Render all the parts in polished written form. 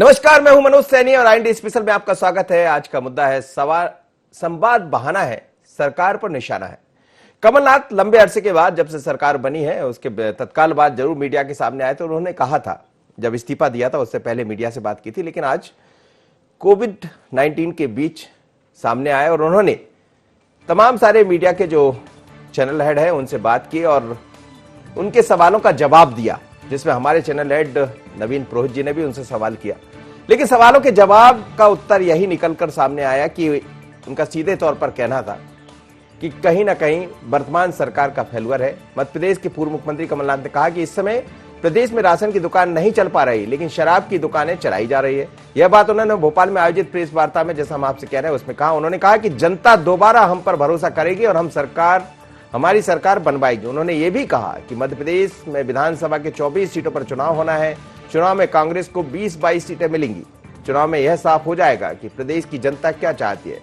नमस्कार, मैं हूं मनोज सैनी और आईएनडी स्पेशल में आपका स्वागत है। आज का मुद्दा है संवाद बहाना है, सरकार पर निशाना है। कमलनाथ लंबे अरसे के बाद जब से सरकार बनी है उसके तत्काल बाद जरूर मीडिया के सामने आए, तो उन्होंने कहा था, जब इस्तीफा दिया था उससे पहले मीडिया से बात की थी, लेकिन आज कोविड-19 के बीच सामने आए और उन्होंने तमाम सारे मीडिया के जो चैनल हेड है उनसे बात की और उनके सवालों का जवाब दिया, जिसमें हमारे चैनल हेड नवीन पुरोहित जी ने भी उनसे सवाल किया। लेकिन सवालों के जवाब का उत्तर यही निकलकर सामने आया कि उनका सीधे तौर पर कहना था कि कहीं ना कहीं वर्तमान सरकार का फेल्यूर है। मध्य प्रदेश के पूर्व मुख्यमंत्री कमलनाथ ने कहा कि इस समय प्रदेश में राशन की दुकान नहीं चल पा रही, लेकिन शराब की दुकानें चलाई जा रही है। यह बात उन्होंने भोपाल में आयोजित प्रेस वार्ता में, जैसा हम आपसे कह रहे हैं, उसमें कहा। उन्होंने कहा कि जनता दोबारा हम पर भरोसा करेगी और हमारी सरकार बनवाएगी। उन्होंने ये भी कहा कि मध्य प्रदेश में विधानसभा के 24 सीटों पर चुनाव होना है। चुनाव में कांग्रेस को 20-22 सीटें मिलेंगी। चुनाव में यह साफ हो जाएगा कि प्रदेश की जनता क्या चाहती है।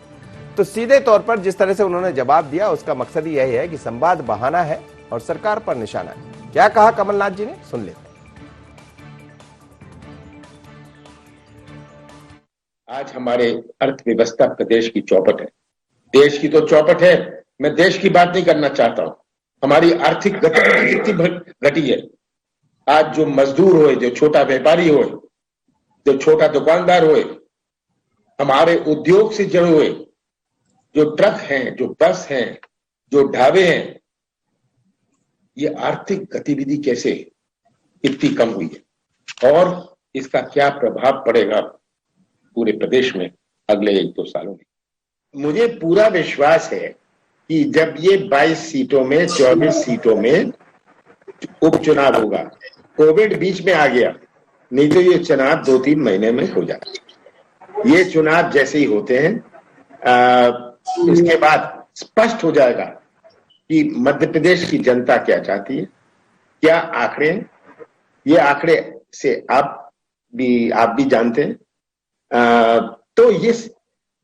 तो सीधे तौर पर जिस तरह से उन्होंने जवाब दिया, उसका मकसद ही यही है कि संवाद बहाना है और सरकार पर निशाना है। क्या कहा कमलनाथ जी ने, सुन लेते हैं। आज हमारे अर्थव्यवस्था प्रदेश की चौपट है, देश की तो चौपट है। मैं देश की बात नहीं करना चाहता हूं। हमारी आर्थिक गतिविधि कितनी घटी है। आज जो मजदूर हुए, जो छोटा व्यापारी हुए, जो छोटा दुकानदार हुए, हमारे उद्योग से जुड़े हुए जो ट्रक हैं, जो बस हैं, जो ढाबे हैं, ये आर्थिक गतिविधि कैसे इतनी कम हुई है और इसका क्या प्रभाव पड़ेगा पूरे प्रदेश में अगले 1-2 सालों में। मुझे पूरा विश्वास है कि जब ये 22 सीटों में 24 सीटों में उपचुनाव होगा, कोविड बीच में आ गया, नहीं तो ये चुनाव 2-3 महीने में हो जाता। ये चुनाव जैसे ही होते हैं इसके बाद स्पष्ट हो जाएगा कि मध्य प्रदेश की जनता क्या चाहती है, क्या आंकड़े हैं। ये आंकड़े से आप भी जानते हैं। तो ये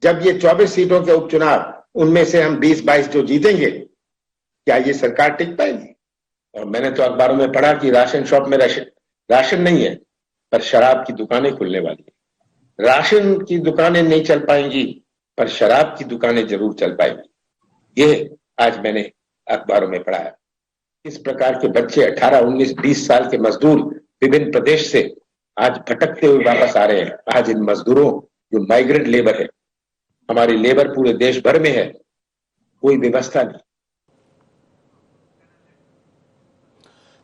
जब ये 24 सीटों के उपचुनाव, उनमें से हम 20-22 जो जीतेंगे, क्या ये सरकार टिक पाएगी। और मैंने तो अखबारों में पढ़ा कि राशन शॉप में राशन नहीं है, पर शराब की दुकानें खुलने वाली है। राशन की दुकानें नहीं चल पाएंगी, पर शराब की दुकानें जरूर चल पाएंगी। ये आज मैंने अखबारों में पढ़ा है। इस प्रकार के बच्चे 18, 19, 20 साल के मजदूर विभिन्न प्रदेश से आज भटकते हुए वापस आ रहे हैं। आज इन मजदूरों, जो माइग्रेंट लेबर है, हमारी लेबर पूरे देश भर में है, कोई व्यवस्था नहीं।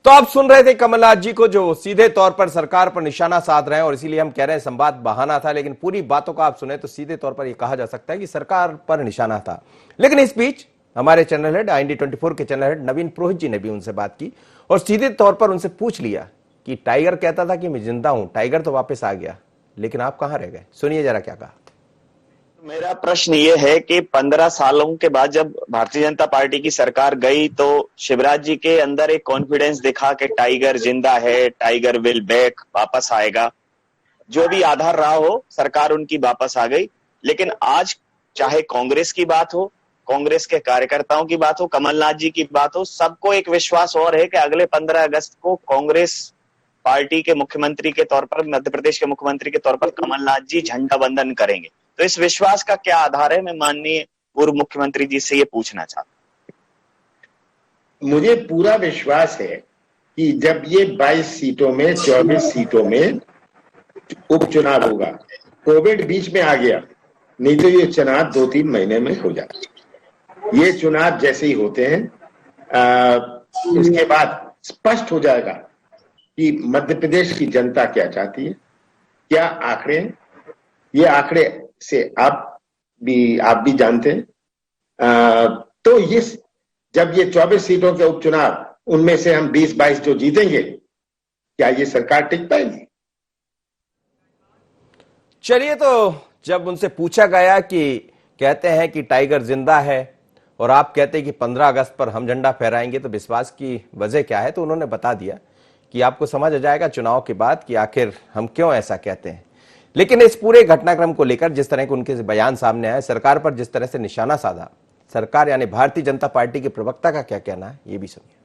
तो आप सुन रहे थे कमलनाथ जी को, जो सीधे तौर पर सरकार पर निशाना साध रहे हैं, और इसीलिए हम कह रहे हैं संवाद बहाना था। लेकिन पूरी बातों को आप सुने तो सीधे तौर पर यह कहा जा सकता है कि सरकार पर निशाना था। लेकिन इस बीच हमारे चैनल हेड आईएनडी 24 के चैनल हेड नवीन पुरोहित जी ने भी उनसे बात की और सीधे तौर पर उनसे पूछ लिया कि टाइगर कहता था कि मैं जिंदा हूं, टाइगर तो वापस आ गया, लेकिन आप कहां रह गए। सुनिए जरा क्या कहा। मेरा प्रश्न ये है कि 15 सालों के बाद जब भारतीय जनता पार्टी की सरकार गई तो शिवराज जी के अंदर एक कॉन्फिडेंस दिखा कि टाइगर जिंदा है, टाइगर विल बैक, वापस आएगा। जो भी आधार रहा हो, सरकार उनकी वापस आ गई। लेकिन आज चाहे कांग्रेस की बात हो, कांग्रेस के कार्यकर्ताओं की बात हो, कमलनाथ जी की बात हो, सबको एक विश्वास और है कि अगले 15 अगस्त को कांग्रेस पार्टी के मुख्यमंत्री के तौर पर, मध्य प्रदेश के मुख्यमंत्री के तौर पर कमलनाथ जी झंडा बंदन करेंगे। तो इस विश्वास का क्या आधार है, मैं माननीय पूर्व मुख्यमंत्री जी से ये पूछना चाहता हूं। मुझे पूरा विश्वास है कि जब ये 22 सीटों में 24 सीटों में उपचुनाव होगा, कोविड बीच में आ गया, नहीं तो ये चुनाव 2-3 महीने में हो जाता। ये चुनाव जैसे ही होते हैं इसके बाद स्पष्ट हो जाएगा कि मध्य प्रदेश की जनता क्या चाहती है, क्या आंकड़े हैं। ये आंकड़े से आप भी जानते हैं। तो ये जब ये 24 सीटों के उपचुनाव, उनमें से हम 20-22 जो जीतेंगे, क्या ये सरकार टिक पाएगी। चलिए, तो जब उनसे पूछा गया कि कहते हैं कि टाइगर जिंदा है और आप कहते हैं कि 15 अगस्त पर हम झंडा फहराएंगे, तो विश्वास की वजह क्या है, तो उन्होंने बता दिया कि आपको समझ आ जाएगा चुनाव के बाद कि आखिर हम क्यों ऐसा कहते हैं। लेकिन इस पूरे घटनाक्रम को लेकर जिस तरह के उनके बयान सामने आए, सरकार पर जिस तरह से निशाना साधा, सरकार यानी भारतीय जनता पार्टी के प्रवक्ता का क्या कहना है, ये भी सुनिए।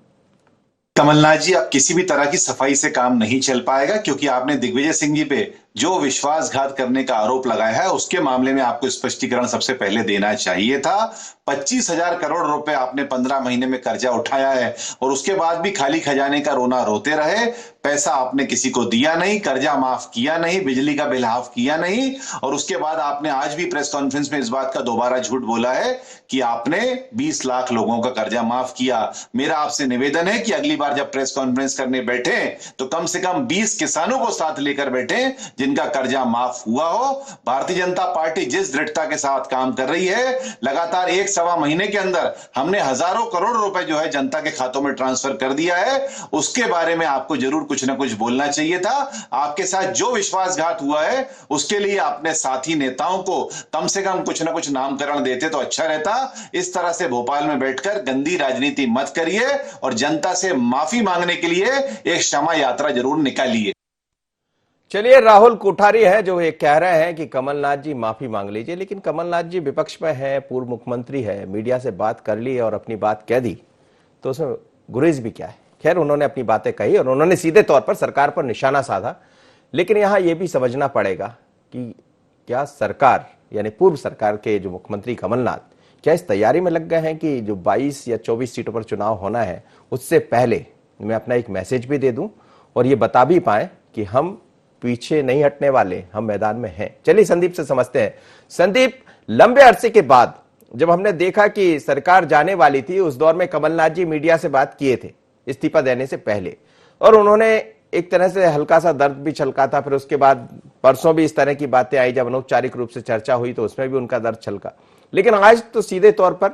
कमलनाथ जी, अब किसी भी तरह की सफाई से काम नहीं चल पाएगा, क्योंकि आपने दिग्विजय सिंह जी पे जो विश्वासघात करने का आरोप लगाया है उसके मामले में आपको स्पष्टीकरण सबसे पहले देना चाहिए था। 25,000 करोड़ रुपए आपने 15 महीने में कर्जा उठाया है और उसके बाद भी खाली खजाने का रोना रोते रहे। पैसा आपने किसी को दिया नहीं, कर्जा माफ किया नहीं, बिजली का बिल हाफ किया नहीं, और उसके बाद आपने आज भी प्रेस कॉन्फ्रेंस में इस बात का दोबारा झूठ बोला है कि आपने 20 लाख लोगों का कर्जा माफ किया। मेरा आपसे निवेदन है कि अगली बार जब प्रेस कॉन्फ्रेंस करने बैठे तो कम से कम 20 किसानों को साथ लेकर बैठे जिनका कर्जा माफ हुआ हो। भारतीय जनता पार्टी जिस दृढ़ता के साथ काम कर रही है, लगातार 1-1.25 महीने के अंदर हमने हजारों करोड़ रुपए जो है जनता के खातों में ट्रांसफर कर दिया है, उसके बारे में आपको जरूर कुछ ना कुछ बोलना चाहिए था। आपके साथ जो विश्वासघात हुआ है उसके लिए अपने साथी नेताओं को कम से कम कुछ ना कुछ नामकरण देते तो अच्छा रहता। इस तरह से भोपाल में बैठकर गंदी राजनीति मत करिए और जनता से माफी मांगने के लिए एक क्षमा यात्रा जरूर निकालिए। चलिए, राहुल कोठारी है जो ये कह रहे हैं कि कमलनाथ जी माफी मांग लीजिए, लेकिन कमलनाथ जी विपक्ष में है, पूर्व मुख्यमंत्री है, मीडिया से बात कर ली और अपनी बात कह दी, तो उसमें गुरेज भी क्या है। खैर, उन्होंने अपनी बातें कही और उन्होंने सीधे तौर पर सरकार पर निशाना साधा, लेकिन यहां यह भी समझना पड़ेगा कि क्या सरकार यानी पूर्व सरकार के जो मुख्यमंत्री कमलनाथ क्या इस तैयारी में लग गए हैं कि जो 22 या 24 सीटों पर चुनाव होना है उससे पहले मैं अपना एक मैसेज भी दे दूं और ये बता भी पाए कि हम पीछे नहीं हटने वाले, हम मैदान में हैं। चलिए संदीप से समझते हैं। संदीप, लंबे अरसे के बाद जब हमने देखा कि सरकार जाने वाली थी, उस दौर में कमलनाथ जी मीडिया से बात किए थे इस्तीफा देने से पहले, और उन्होंने एक तरह से हल्का सा दर्द भी छलका था। फिर उसके बाद परसों भी इस तरह की बातें आई, जब अनौपचारिक रूप से चर्चा हुई तो उसमें भी उनका दर्द छलका। लेकिन आज तो सीधे तौर पर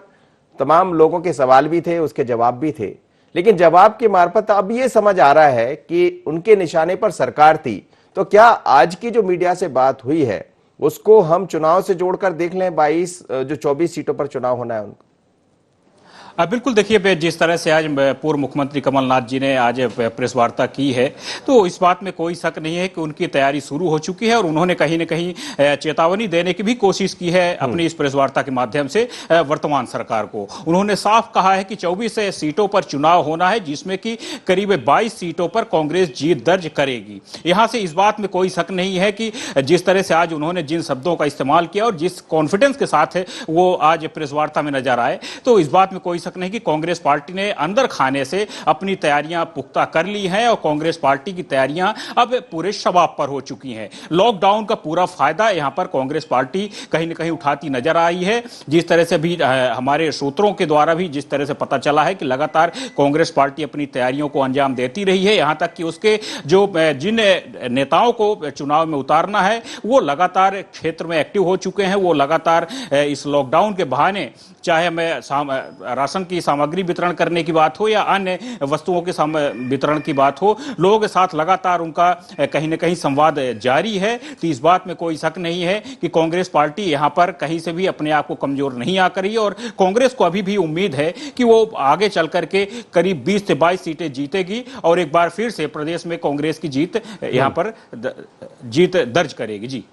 तमाम लोगों के सवाल भी थे, उसके जवाब भी थे, लेकिन जवाब के मार्फत अब ये समझ आ रहा है कि उनके निशाने पर सरकार थी। तो क्या आज की जो मीडिया से बात हुई है उसको हम चुनाव से जोड़कर देख लें, 24 सीटों पर चुनाव होना है उनको? बिल्कुल, देखिए जिस तरह से आज पूर्व मुख्यमंत्री कमलनाथ जी ने आज प्रेस वार्ता की है, तो इस बात में कोई शक नहीं है कि उनकी तैयारी शुरू हो चुकी है और उन्होंने कहीं न कहीं चेतावनी देने की भी कोशिश की है अपनी इस प्रेस वार्ता के माध्यम से वर्तमान सरकार को। उन्होंने साफ कहा है कि 24 सीटों पर चुनाव होना है, जिसमें कि करीब 22 सीटों पर कांग्रेस जीत दर्ज करेगी। यहां से इस बात में कोई शक नहीं है कि जिस तरह से आज उन्होंने जिन शब्दों का इस्तेमाल किया और जिस कॉन्फिडेंस के साथ वो आज प्रेस वार्ता में नजर आए, तो इस बात में कोई शक नहीं कि कांग्रेस पार्टी ने अंदर खाने से अपनी तैयारियां पुख्ता कर ली हैं और कांग्रेस पार्टी की तैयारियां अब पूरे शबाब पर हो चुकी हैं। लॉकडाउन का पूरा फायदा यहां पर कांग्रेस पार्टी कहीं न कहीं उठाती नजर आई है। जिस तरह से भी हमारे सूत्रों के द्वारा भी जिस तरह से पता चला है कि लगातार कांग्रेस पार्टी अपनी तैयारियों को अंजाम देती रही है, यहां तक कि उसके जो जिन नेताओं को चुनाव में उतारना है वो लगातार क्षेत्र में एक्टिव हो चुके हैं। वो लगातार इस लॉकडाउन के बहाने, चाहे हमें राशन की सामग्री वितरण करने की बात हो या अन्य वस्तुओं के वितरण की बात हो, लोगों के साथ लगातार उनका कहीं न कहीं संवाद जारी है। तो इस बात में कोई शक नहीं है कि कांग्रेस पार्टी यहां पर कहीं से भी अपने आप को कमजोर नहीं आ करी और कांग्रेस को अभी भी उम्मीद है कि वो आगे चल करके करीब 20 से 22 सीटें जीतेगी और एक बार फिर से प्रदेश में कांग्रेस की जीत यहां पर जीत दर्ज करेगी। जी,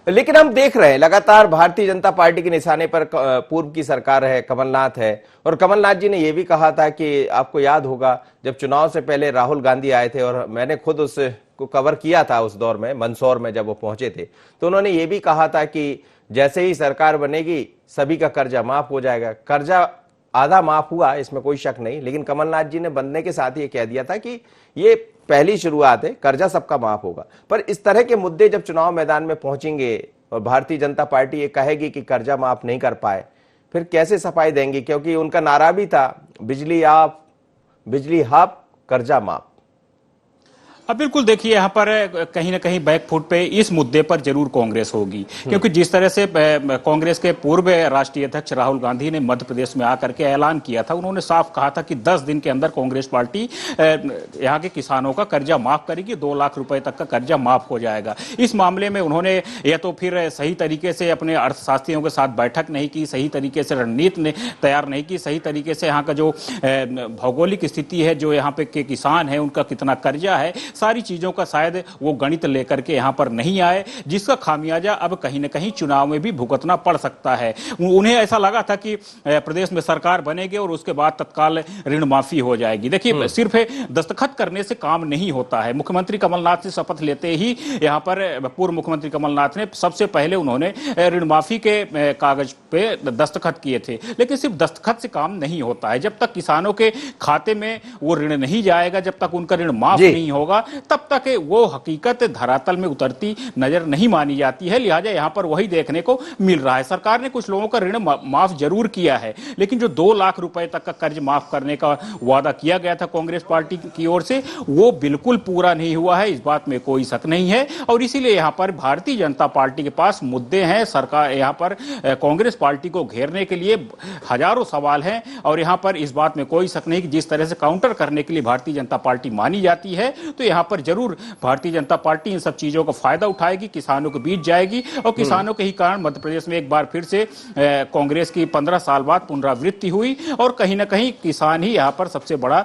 लेकिन हम देख रहे हैं लगातार भारतीय जनता पार्टी के निशाने पर पूर्व की सरकार है, कमलनाथ है, और कमलनाथ जी ने यह भी कहा था कि आपको याद होगा जब चुनाव से पहले राहुल गांधी आए थे और मैंने खुद उसको कवर किया था उस दौर में, मंदसौर में जब वो पहुंचे थे, तो उन्होंने ये भी कहा था कि जैसे ही सरकार बनेगी सभी का कर्जा माफ हो जाएगा। कर्जा आधा माफ हुआ, इसमें कोई शक नहीं, लेकिन कमलनाथ जी ने बनने के साथ ये कह दिया था कि ये पहली शुरुआत है, कर्जा सबका माफ होगा। पर इस तरह के मुद्दे जब चुनाव मैदान में पहुंचेंगे और भारतीय जनता पार्टी ये कहेगी कि कर्जा माफ नहीं कर पाए, फिर कैसे सफाई देंगी? क्योंकि उनका नारा भी था बिजली आप, बिजली हाफ, कर्जा माफ। अब बिल्कुल देखिए, यहाँ पर कहीं ना कहीं बैकफुट पे इस मुद्दे पर जरूर कांग्रेस होगी, क्योंकि जिस तरह से कांग्रेस के पूर्व राष्ट्रीय अध्यक्ष राहुल गांधी ने मध्य प्रदेश में आकर के ऐलान किया था, उन्होंने साफ कहा था कि 10 दिन के अंदर कांग्रेस पार्टी यहाँ के किसानों का कर्जा माफ करेगी, 2 लाख रुपए तक का कर्जा माफ हो जाएगा। इस मामले में उन्होंने या तो फिर सही तरीके से अपने अर्थशास्त्रियों के साथ बैठक नहीं की, सही तरीके से रणनीति तैयार नहीं की, सही तरीके से यहाँ का जो भौगोलिक स्थिति है, जो यहाँ पे के किसान है उनका कितना कर्जा है, सारी चीजों का शायद वो गणित लेकर के यहाँ पर नहीं आए, जिसका खामियाजा अब कहीं ना कहीं चुनाव में भी भुगतना पड़ सकता है। उन्हें ऐसा लगा था कि प्रदेश में सरकार बनेगी और उसके बाद तत्काल ऋण माफी हो जाएगी। देखिए, सिर्फ दस्तखत करने से काम नहीं होता है। मुख्यमंत्री कमलनाथ से शपथ लेते ही यहाँ पर पूर्व मुख्यमंत्री कमलनाथ ने सबसे पहले उन्होंने ऋण माफी के कागज पे दस्तखत किए थे, लेकिन सिर्फ दस्तखत से काम नहीं होता है। जब तक किसानों के खाते में वो ऋण नहीं जाएगा, जब तक उनका ऋण माफ नहीं होगा, तब तक वो हकीकत धरातल में उतरती नजर नहीं मानी जाती है। लिहाजा यहाँ पर वही देखने को मिल रहा है। सरकार ने कुछ लोगों का ऋण माफ जरूर किया है, लेकिन जो 2 लाख रुपए तक का कर्ज माफ करने का वादा किया गया था कांग्रेस पार्टी की ओर से, वो बिल्कुल पूरा नहीं हुआ है, इस बात में कोई शक नहीं है। और इसीलिए यहाँ पर भारतीय जनता पार्टी के पास मुद्दे हैं। सरकार यहाँ पर कांग्रेस पार्टी को घेरने के लिए हजारों सवाल हैं, और यहाँ पर इस बात में कोई शक नहीं कि जिस तरह से काउंटर करने के लिए भारतीय जनता पार्टी मानी जाती है, तो यहाँ पर जरूर भारतीय जनता पार्टी इन सब चीजों का फायदा उठाएगी, किसानों के बीच जाएगी, और किसानों के ही कारण मध्य प्रदेश में एक बार फिर से कांग्रेस की 15 साल बाद पुनरावृत्ति हुई, और कहीं ना कहीं किसान ही यहाँ पर सबसे बड़ा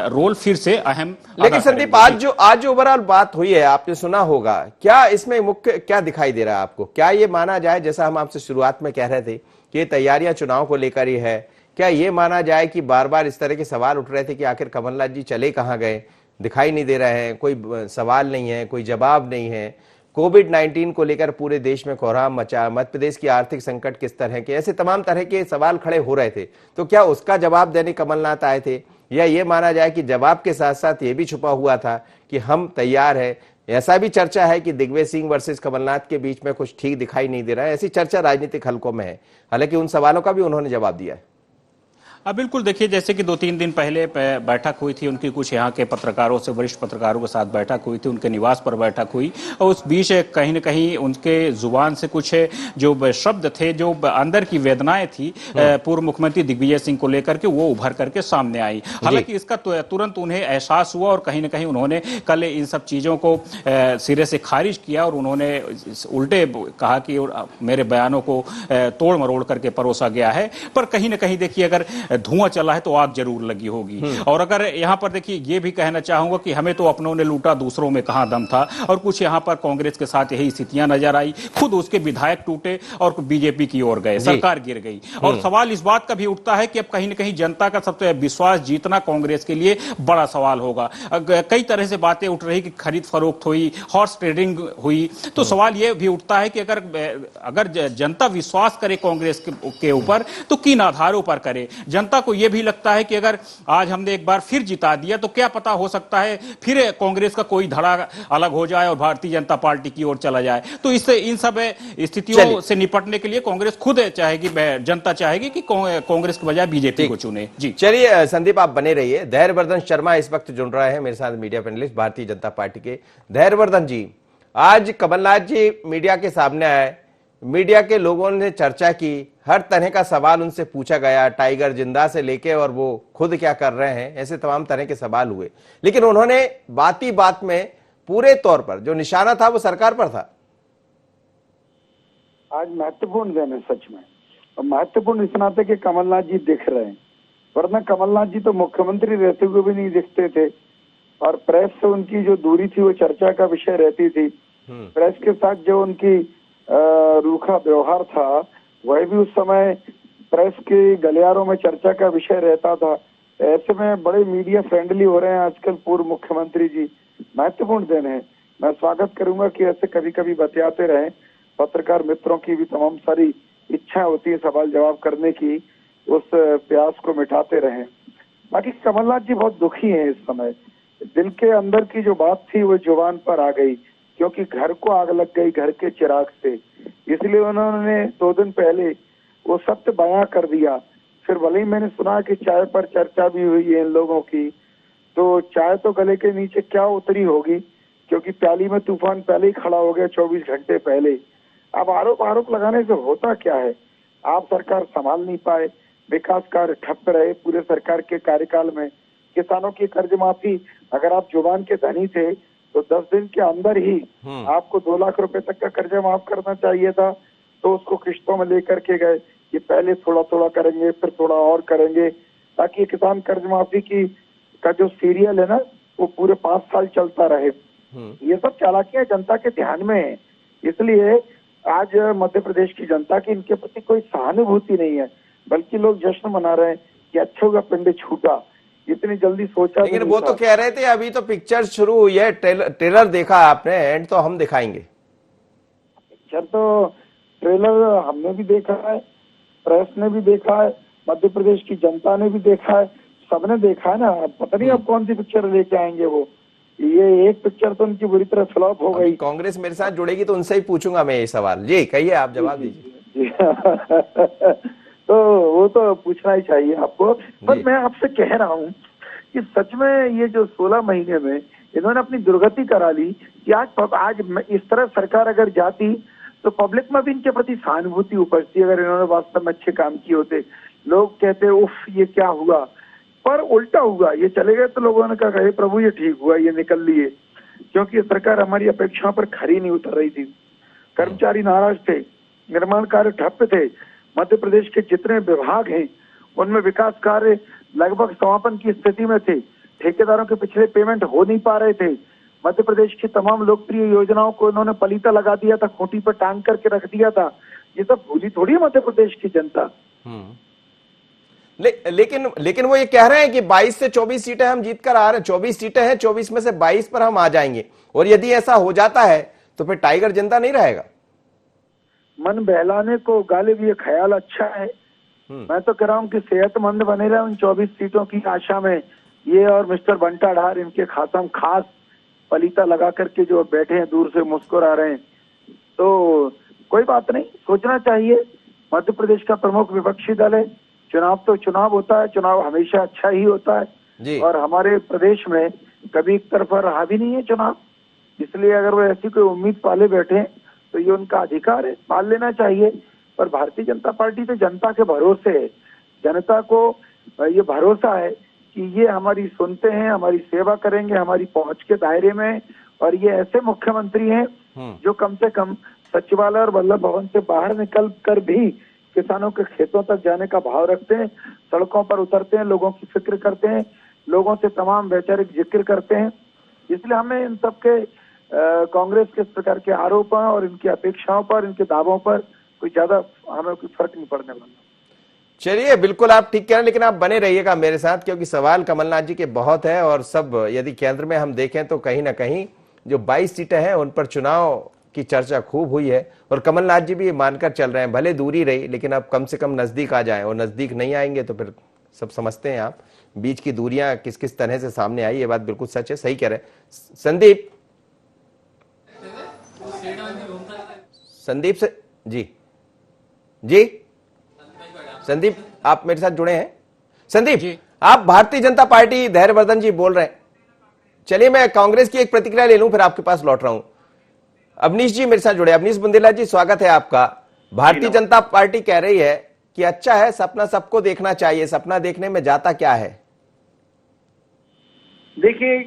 रोल फिर से अहम। लेकिन संदीप, आज जो ओवरऑल बात हुई है, आपने सुना होगा, क्या इसमें मुख्य क्या दिखाई दे रहा है आपको? क्या ये माना जाए, जैसा हम आपसे शुरुआत में कह रहे थे कि ये तैयारियां चुनाव को लेकर ही है, क्या ये माना जाए कि बार बार इस तरह के सवाल उठ रहे थे कि आखिर कमलनाथ जी चले कहां गए, दिखाई नहीं दे रहे हैं, कोई सवाल नहीं है, कोई जवाब नहीं है, कोविड-19 को लेकर पूरे देश में कोहराम मचा, मध्य प्रदेश की आर्थिक संकट किस तरह के, ऐसे तमाम तरह के सवाल खड़े हो रहे थे, तो क्या उसका जवाब देने कमलनाथ आए थे, या ये माना जाए कि जवाब के साथ साथ ये भी छुपा हुआ था कि हम तैयार है? ऐसा भी चर्चा है कि दिग्विजय सिंह वर्सेस कमलनाथ के बीच में कुछ ठीक दिखाई नहीं दे रहा है, ऐसी चर्चा राजनीतिक हलकों में है। हालांकि उन सवालों का भी उन्होंने जवाब दिया है। बिल्कुल, देखिए, जैसे कि 2-3 दिन पहले बैठक हुई थी उनकी, कुछ यहाँ के पत्रकारों से, वरिष्ठ पत्रकारों के साथ बैठक हुई थी, उनके निवास पर बैठक हुई, और उस बीच कहीं न कहीं उनके जुबान से कुछ जो शब्द थे, जो अंदर की वेदनाएं थी पूर्व मुख्यमंत्री दिग्विजय सिंह को लेकर के, वो उभर करके सामने आई। हालांकि इसका तुरंत उन्हें एहसास हुआ, और कहीं न कहीं उन्होंने कल इन सब चीजों को सिरे से खारिज किया, और उन्होंने उल्टे कहा कि मेरे बयानों को तोड़ मरोड़ करके परोसा गया है। पर कहीं न कहीं देखिए, अगर धुआं चला है तो आग जरूर लगी होगी। और अगर यहां पर देखिए, ये भी कहना चाहूंगा कि हमें तो अपनों ने लूटा, दूसरों में कहां दम था, और कुछ यहां पर कांग्रेस के साथ यही स्थितियां नजर आई। खुद उसके विधायक टूटे और बीजेपी की ओर गए, सरकार गिर गई। और सवाल इस बात का भी उठता है कि अब कहीं न कहीं जनता का सबसे विश्वास जीतना कांग्रेस के लिए बड़ा सवाल होगा। कई तरह से बातें उठ रही कि खरीद फरोख्त हुई, हॉर्स ट्रेडिंग हुई, तो सवाल यह भी उठता है कि अगर जनता विश्वास करे कांग्रेस के ऊपर, तो किन आधारों पर करे? जनता को यह भी लगता है कि अगर आज हमने एक बार फिर जिता दिया, तो क्या पता, हो सकता है फिर कांग्रेस का कोई धड़ा अलग हो जाए और भारतीय जनता पार्टी की ओर चला जाए। तो इससे इन सब स्थितियों से निपटने के लिए कांग्रेस खुद चाहेगी, जनता चाहेगी कि कांग्रेस के बजाय बीजेपी को चुने। जी चलिए संदीप, आप बने रहिए। धैर्यवर्धन शर्मा इस वक्त जुड़ रहे हैं मेरे साथ, media panelist Bharatiya Janata party के। धैर्यवर्धन जी, आज कमलनाथ जी मीडिया के सामने आए, मीडिया के लोगों ने चर्चा की, हर तरह का सवाल उनसे पूछा गया, टाइगर जिंदा से लेके और वो खुद क्या कर रहे हैं, ऐसे तमाम तरह के सवाल हुए, लेकिन उन्होंने बात ही बात में पूरे तौर पर जो निशाना था वो सरकार पर था। आज महत्वपूर्ण दिन है सच में, और महत्वपूर्ण इस नाते कि कमलनाथ जी दिख रहे हैं, वरना कमलनाथ जी तो मुख्यमंत्री रहते हुए भी नहीं दिखते थे, और प्रेस से उनकी जो दूरी थी वो चर्चा का विषय रहती थी। प्रेस के साथ जो उनकी रूखा व्यवहार था, वह भी उस समय प्रेस के गलियारों में चर्चा का विषय रहता था। ऐसे में बड़े मीडिया फ्रेंडली हो रहे हैं आजकल पूर्व मुख्यमंत्री जी। महत्वपूर्ण दिन है, मैं स्वागत करूंगा कि ऐसे कभी कभी बतियाते रहें। पत्रकार मित्रों की भी तमाम सारी इच्छा होती है सवाल जवाब करने की, उस प्यास को मिटाते रहें। बाकी कमलनाथ जी बहुत दुखी हैं इस समय, दिल के अंदर की जो बात थी वो जुबान पर आ गई, क्योंकि घर को आग लग गई घर के चिराग से, इसलिए उन्होंने 2 दिन पहले वो सत्य बयां कर दिया। फिर भले ही मैंने सुना कि चाय पर चर्चा भी हुई है इन लोगों की, तो चाय तो गले के नीचे क्या उतरी होगी, क्योंकि प्याली में तूफान पहले ही खड़ा हो गया 24 घंटे पहले। अब आरोप लगाने से होता क्या है? आप सरकार संभाल नहीं पाए, विकास कार्य ठप रहे पूरे सरकार के कार्यकाल में। किसानों की कर्ज माफी, अगर आप जुबान के धनी थे तो 10 दिन के अंदर ही आपको 2 लाख रुपए तक का कर्जा माफ करना चाहिए था, तो उसको किश्तों में लेकर के गए कि पहले थोड़ा थोड़ा करेंगे फिर थोड़ा और करेंगे, ताकि किसान कर्ज माफी का जो सीरियल है ना वो पूरे 5 साल चलता रहे। ये सब चालाकियां जनता के ध्यान में है, इसलिए आज मध्य प्रदेश की जनता की इनके प्रति कोई सहानुभूति नहीं है, बल्कि लोग जश्न मना रहे हैं कि अच्छा होगा पिंड छूटा, इतनी जल्दी सोचा। लेकिन वो तो कह रहे थे अभी तो पिक्चर शुरू हुई है, ट्रेलर देखा आपने, एंड तो हम दिखाएंगे। पिक्चर तो ट्रेलर हमने भी देखा है, प्रेस ने भी देखा है, मध्य प्रदेश की जनता ने भी देखा है, सबने देखा है ना। पता नहीं अब कौन सी पिक्चर लेके आएंगे वो। ये एक पिक्चर तो उनकी बुरी तरह फ्लॉप हो गई। कांग्रेस मेरे साथ जुड़ेगी तो उनसे ही पूछूंगा मैं ये सवाल। जी कहिए, आप जवाब दीजिए। तो वो तो पूछना ही चाहिए आपको, पर मैं आपसे कह रहा हूँ कि सच में ये जो 16 महीने में इन्होंने अपनी दुर्गति करा ली कि आज इस तरह सरकार अगर जाती तो पब्लिक में भी इनके प्रति सहानुभूति उपजती। अगर इन्होंने वास्तव में अच्छे काम किए होते, लोग कहते उफ ये क्या हुआ, पर उल्टा हुआ। ये चले गए तो लोगों ने कहा हे प्रभु ये ठीक हुआ, ये निकल लिए, क्योंकि सरकार हमारी अपेक्षाओं पर खरी नहीं उतर रही थी। कर्मचारी नाराज थे, निर्माण कार्य ठप्प थे, मध्य प्रदेश के जितने विभाग हैं उनमें विकास कार्य लगभग समापन की स्थिति में थे, ठेकेदारों के पिछले पेमेंट हो नहीं पा रहे थे, मध्य प्रदेश की तमाम लोकप्रिय योजनाओं को इन्होंने पलीता लगा दिया था, खूंटी पर टांग करके रख दिया था। ये सब भूली थोड़ी है मध्य प्रदेश की जनता। लेकिन वो ये कह रहे हैं कि 22 से 24 सीटें हम जीत कर आ रहे हैं, 24 सीटें हैं, 24 में से 22 पर हम आ जाएंगे, और यदि ऐसा हो जाता है तो फिर टाइगर जिंदा नहीं रहेगा। मन बहलाने को गालिब ये ख्याल अच्छा है। मैं तो कह रहा हूँ कि सेहतमंद बने रहे उन 24 सीटों की आशा में। ये और मिस्टर बंटा ढार इनके खासा खास पलीता लगा करके जो बैठे हैं दूर से मुस्कुरा रहे हैं, तो कोई बात नहीं, सोचना चाहिए। मध्य प्रदेश का प्रमुख विपक्षी दल है, चुनाव तो चुनाव होता है, चुनाव हमेशा अच्छा ही होता है, और हमारे प्रदेश में कभी एक तरफा रहा भी नहीं है चुनाव। इसलिए अगर वो ऐसी कोई उम्मीद पाले बैठे तो ये उनका अधिकार है, पाल लेना चाहिए। पर भारतीय जनता पार्टी तो जनता के भरोसे है, जनता को ये भरोसा है कि ये हमारी सुनते हैं, हमारी सेवा करेंगे, हमारी पहुंच के दायरे में। और ये ऐसे मुख्यमंत्री हैं जो कम से कम सचिवालय और वल्लभ भवन से बाहर निकल कर भी किसानों के खेतों तक जाने का भाव रखते हैं, सड़कों पर उतरते हैं, लोगों की फिक्र करते हैं, लोगों से तमाम वैचारिक जिक्र करते हैं। इसलिए हमें इन सबके कांग्रेस के इस प्रकार के आरोपों और इनकी अपेक्षाओं पर, इनके दावों पर कोई ज्यादा हमें कोई फर्क नहीं पड़ने वाला। चलिए, बिल्कुल आप ठीक कह रहे हैं, लेकिन आप बने रहिएगा मेरे साथ, क्योंकि सवाल कमलनाथ जी के बहुत है, और सब यदि केंद्र में हम देखें तो कहीं ना कहीं जो 22 सीटें हैं उन पर चुनाव की चर्चा खूब हुई है, और कमलनाथ जी भी ये मानकर चल रहे हैं भले दूरी रही लेकिन अब कम से कम नजदीक आ जाएं, और नजदीक नहीं आएंगे तो फिर सब समझते हैं आप बीच की दूरियां किस किस तरह से सामने आई। ये बात बिल्कुल सच है, सही कह रहे हैं संदीप। संदीप से जी जी संदीप, आप मेरे साथ जुड़े हैं। संदीप जी, आप भारतीय जनता पार्टी, धैर्यवर्धन जी बोल रहे हैं। चलिए मैं कांग्रेस की एक प्रतिक्रिया ले लूं, फिर आपके पास लौट रहा हूं। अवनीश जी मेरे साथ जुड़े। अवनीश बुंदेला जी, स्वागत है आपका। भारतीय जनता पार्टी कह रही है कि अच्छा है, सपना सबको देखना चाहिए, सपना देखने में जाता क्या है? देखिए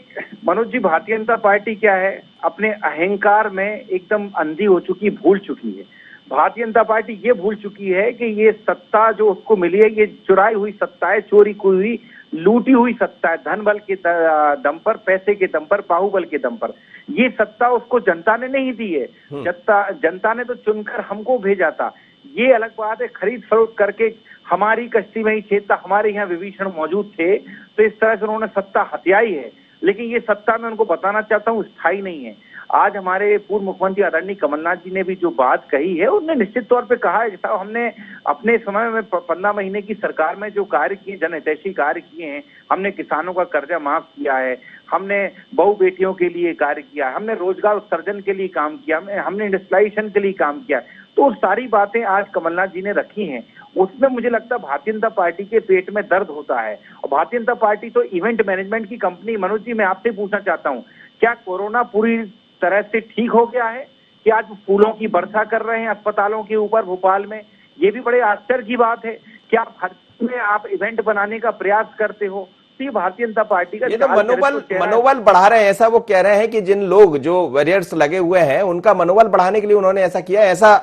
मनोज जी, भारतीय जनता पार्टी क्या है, अपने अहंकार में एकदम अंधी हो चुकी, भूल चुकी है। भारतीय जनता पार्टी ये भूल चुकी है कि ये सत्ता जो उसको मिली है, ये चुराई हुई सत्ता है, चोरी की हुई, लूटी हुई सत्ता है, धन बल के दम पर, पैसे के दम पर, बाहुबल के दम पर। ये सत्ता उसको जनता ने नहीं दी है, जनता ने तो चुनकर हमको भेजा था। ये अलग बात है, खरीद फरोख्त करके हमारी कश्ती में ही छेदता, हमारे यहाँ विभीषण मौजूद थे, तो इस तरह से उन्होंने सत्ता हथियाई है। लेकिन ये सत्ता मैं उनको बताना चाहता हूँ स्थायी नहीं है। आज हमारे पूर्व मुख्यमंत्री आदरणीय कमलनाथ जी ने भी जो बात कही है, उन्होंने निश्चित तौर पे कहा है कि साहब हमने अपने समय में 15 महीने की सरकार में जो कार्य किए, जनहितैषी कार्य किए हैं, हमने किसानों का कर्जा माफ किया है, हमने बहु बेटियों के लिए कार्य किया, हमने रोजगार उत्सर्जन के लिए काम किया, हमने इंडस्ट्रियलाइजेशन के लिए काम किया। तो सारी बातें आज कमलनाथ जी ने रखी हैं। उसमें मुझे लगता है भारतीय जनता पार्टी के पेट में दर्द होता है। और भारतीय जनता पार्टी तो इवेंट मैनेजमेंट की कंपनी। मनोज जी, मैं आपसे पूछना चाहता हूँ, क्या कोरोना पूरी तरह से ठीक हो गया है कि आज फूलों की वर्षा कर रहे हैं अस्पतालों के ऊपर भोपाल में? ये भी बड़े आश्चर्य की बात है। क्या हर में आप इवेंट बनाने का प्रयास करते हो? तो ये भारतीय जनता पार्टी का ये तो मनोबल बढ़ा रहे हैं, ऐसा वो कह रहे हैं कि जिन लोग जो वॉरियर्स लगे हुए हैं उनका मनोबल बढ़ाने के लिए उन्होंने ऐसा किया, ऐसा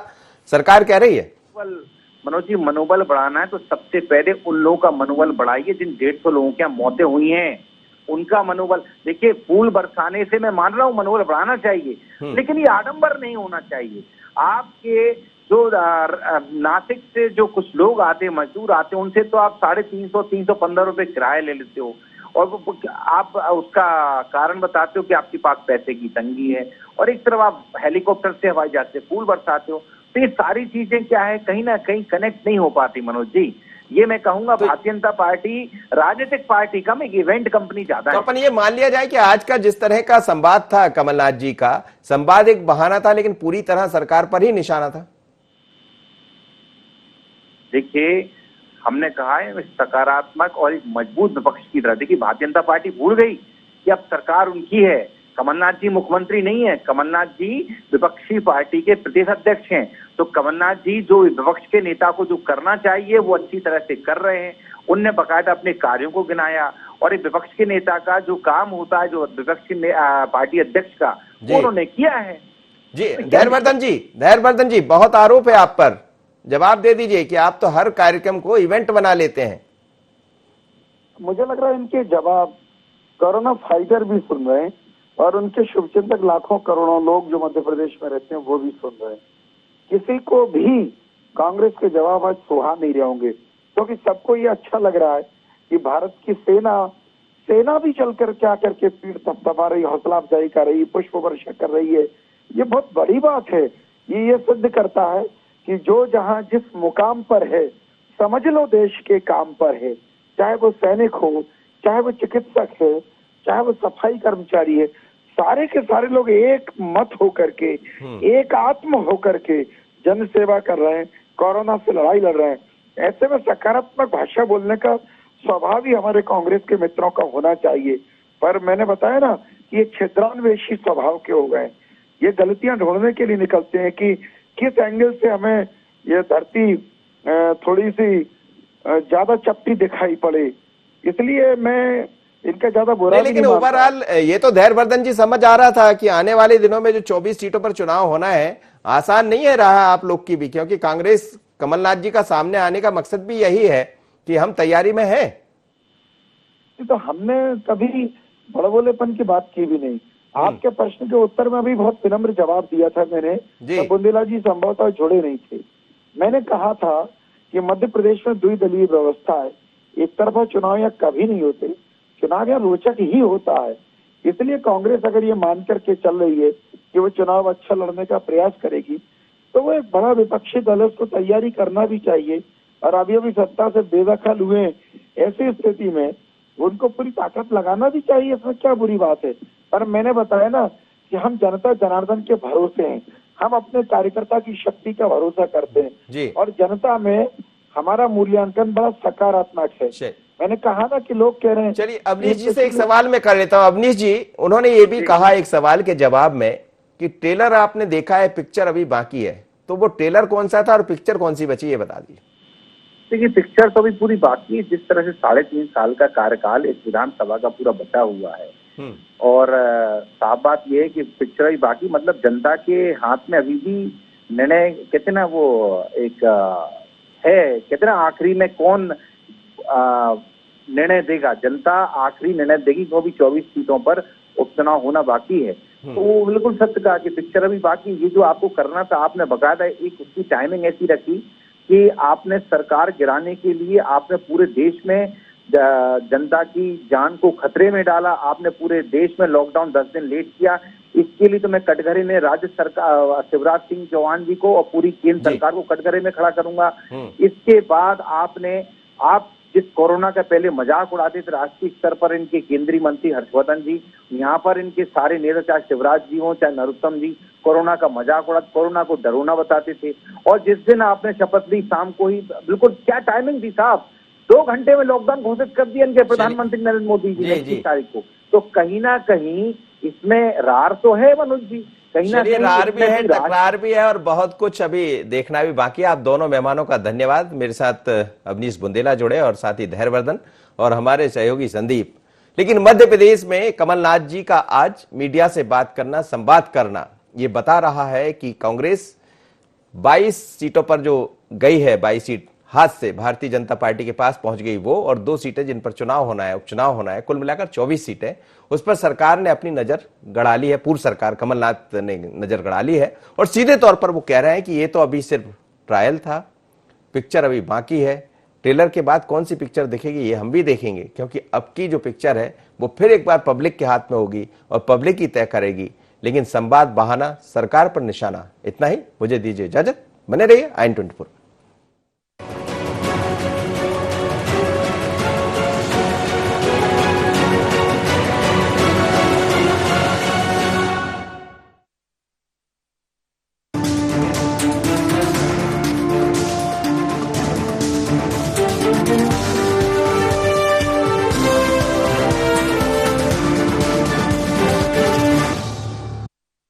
सरकार कह रही है। मनोज जी, मनोबल बढ़ाना है तो सबसे पहले उन लोगों का मनोबल बढ़ाइए जिन 150 लोगों की मौतें हुई हैं, उनका मनोबल, देखिए फूल बरसाने से मैं मान रहा हूँ मनोबल बढ़ाना चाहिए, लेकिन ये आडंबर नहीं होना चाहिए। आपके जो नासिक से जो कुछ लोग आते हैं, मजदूर आते हैं, उनसे तो आप 350 315 रुपए किराया ले लेते हो और आप उसका कारण बताते हो कि आपके पास पैसे की तंगी है, और एक तरफ आप हेलीकॉप्टर से हवाई जहाज से फूल बरसाते हो। तो ये सारी चीजें क्या है, कहीं ना कहीं कनेक्ट नहीं हो पाती मनोज जी। ये मैं कहूंगा भारतीय जनता पार्टी राजनीतिक पार्टी कम, एक इवेंट कंपनी ज्यादा तो है। अपन ये मान लिया जाए कि आज का जिस तरह का संवाद था कमलनाथ जी का, संवाद एक बहाना था लेकिन पूरी तरह सरकार पर ही निशाना था। देखिए, हमने कहा है सकारात्मक और एक मजबूत विपक्ष की तरह। देखिए, भारतीय जनता पार्टी भूल गई कि अब सरकार उनकी है, कमलनाथ जी मुख्यमंत्री नहीं है, कमलनाथ जी विपक्षी पार्टी के प्रदेश अध्यक्ष हैं। तो कमलनाथ जी जो विपक्ष के नेता को जो करना चाहिए वो अच्छी तरह से कर रहे हैं। उनने बकायदा अपने कार्यों को गिनाया, और एक विपक्ष के नेता का जो काम होता है, जो विपक्षी पार्टी अध्यक्ष का, वो उन्होंने किया है। जी धैर्यवर्धन जी, बहुत आरोप है आप पर, जवाब दे दीजिए कि आप तो हर कार्यक्रम को इवेंट बना लेते हैं। मुझे लग रहा है इनके जवाब कोरोना फाइटर भी सुन रहे हैं, और उनके शुभचिंतक लाखों करोड़ों लोग जो मध्य प्रदेश में रहते हैं वो भी सुन रहे हैं। किसी को भी कांग्रेस के जवाब आज सुहा नहीं रहे होंगे, क्योंकि सबको ये अच्छा लग रहा है कि भारत की सेना भी चलकर क्या करके पीठ थपथपा रही, हौसला अफजाई कर रही, पुष्प वर्षा कर रही है। ये बहुत बड़ी बात है। ये सिद्ध करता है कि जो जहां जिस मुकाम पर है, समझ लो देश के काम पर है, चाहे वो सैनिक हो, चाहे वो चिकित्सक है, चाहे वो सफाई कर्मचारी है, सारे के सारे लोग एक मत होकर के, एक आत्म होकर के जन सेवा कर रहे हैं, कोरोना से लड़ाई लड़ रहे हैं। ऐसे में सकारात्मक भाषा बोलने का स्वभाव ही हमारे कांग्रेस के मित्रों का होना चाहिए। पर मैंने बताया ना कि ये छिद्रान्वेषी स्वभाव के हो गए, ये गलतियां ढूंढने के लिए निकलते हैं कि किस एंगल से हमें ये धरती थोड़ी सी ज्यादा चपटी दिखाई पड़े, इसलिए मैं इनका ज्यादा बुरा नहीं, लेकिन ओवरऑल ये तो धैर्यवर्धन जी समझ आ रहा था कि आने वाले दिनों में जो 24 सीटों पर चुनाव होना है, आसान नहीं है रहा आप लोग की भी, क्योंकि कांग्रेस कमलनाथ जी का सामने आने का मकसद भी यही है कि हम तैयारी में हैं। तो हमने कभी बड़बोलेपन की बात की भी नहीं। आपके प्रश्न के उत्तर में भी बहुत विनम्र जवाब दिया था मैंने, तो बुंदेला जी संभवतः जुड़े नहीं थे। मैंने कहा था कि मध्य प्रदेश में द्विदलीय व्यवस्था है, एक तरफा चुनाव यहाँ कभी नहीं होते, चुनाव यहाँ रोचक ही होता है। इसलिए कांग्रेस अगर ये मान करके चल रही है कि वो चुनाव अच्छा लड़ने का प्रयास करेगी, तो वो एक बड़ा विपक्षी दल है, उसको तैयारी करना भी चाहिए। और अभी सत्ता से बेदखल हुए ऐसी स्थिति में उनको पूरी ताकत लगाना भी चाहिए, इसमें क्या बुरी बात है। पर मैंने बताया ना कि हम जनता जनार्दन के भरोसे हैं, हम अपने कार्यकर्ता की शक्ति का भरोसा करते हैं, और जनता में हमारा मूल्यांकन बड़ा सकारात्मक है। मैंने कहा ना कि लोग कह रहे हैं। चलिए अवनीश जी से एक सवाल मैं कर लेता हूं। अवनीश जी, उन्होंने ये भी कहा एक सवाल के जवाब में कि ट्रेलर आपने देखा है, पिक्चर अभी बाकी है, तो वो ट्रेलर कौन सा था और पिक्चर कौन सी बची, ये बता दीजिए। देखिए, पिक्चर तो अभी पूरी बाकी है। जिस तरह से 3.5 साल का कार्यकाल इस विधानसभा का पूरा बचा हुआ है, और साफ बात यह है कि पिक्चर ही बाकी, मतलब जनता के हाथ में अभी भी निर्णय, कहते ना वो एक है, कहते ना आखिरी में कौन निर्णय देगा, जनता आखिरी निर्णय देगी। वो भी 24 सीटों पर उपचुनाव होना बाकी है। तो वो बिल्कुल सत्य कहा कि पिक्चर अभी बाकी। ये जो आपको करना था, आपने बकायदा एक उसकी टाइमिंग ऐसी रखी कि आपने सरकार गिराने के लिए आपने पूरे देश में जनता की जान को खतरे में डाला, आपने पूरे देश में लॉकडाउन 10 दिन लेट किया। इसके लिए तो मैं कटघरे में राज्य सरकार शिवराज सिंह चौहान जी को और पूरी केंद्र सरकार को कटघरे में खड़ा करूंगा। इसके बाद आप जिस कोरोना का पहले मजाक उड़ाते थे राष्ट्रीय स्तर पर, इनके केंद्रीय मंत्री हर्षवर्धन जी, यहाँ पर इनके सारे नेता, चाहे शिवराज जी हो चाहे नरोत्तम जी, कोरोना का मजाक उड़ाते, कोरोना को डरोना बताते थे। और जिस दिन आपने शपथ ली, शाम को ही बिल्कुल क्या टाइमिंग थी साहब, 2 घंटे में लॉकडाउन घोषित कर दिया इनके प्रधानमंत्री नरेंद्र मोदी जी ने 21 तारीख को। तो कहीं ना कहीं इसमें रार तो है मनोज जी, कहीं ना कहीं रार भी है, तकरार भी है, और बहुत कुछ अभी देखना भी बाकी है। आप दोनों मेहमानों का धन्यवाद। मेरे साथ अवनीश बुंदेला जुड़े और साथ ही धैर्यवर्धन और हमारे सहयोगी संदीप। लेकिन मध्य प्रदेश में कमलनाथ जी का आज मीडिया से बात करना, संवाद करना, ये बता रहा है कि कांग्रेस 22 सीटों पर जो गई है, 22 सीट हाथ से भारतीय जनता पार्टी के पास पहुंच गई वो, और 2 सीटें जिन पर चुनाव होना है, उपचुनाव होना है, कुल मिलाकर 24 सीटें, उस पर सरकार ने अपनी नजर गड़ा ली है। पूर्व सरकार कमलनाथ ने नजर गड़ा ली है और सीधे तौर पर वो कह रहे हैं कि ये तो अभी सिर्फ ट्रायल था, पिक्चर अभी बाकी है। ट्रेलर के बाद कौन सी पिक्चर दिखेगी ये हम भी देखेंगे, क्योंकि अब की जो पिक्चर है वो फिर एक बार पब्लिक के हाथ में होगी और पब्लिक ही तय करेगी। लेकिन संवाद बहाना, सरकार पर निशाना, इतना ही। मुझे दीजिए इजाजत, बने रहिए IN24।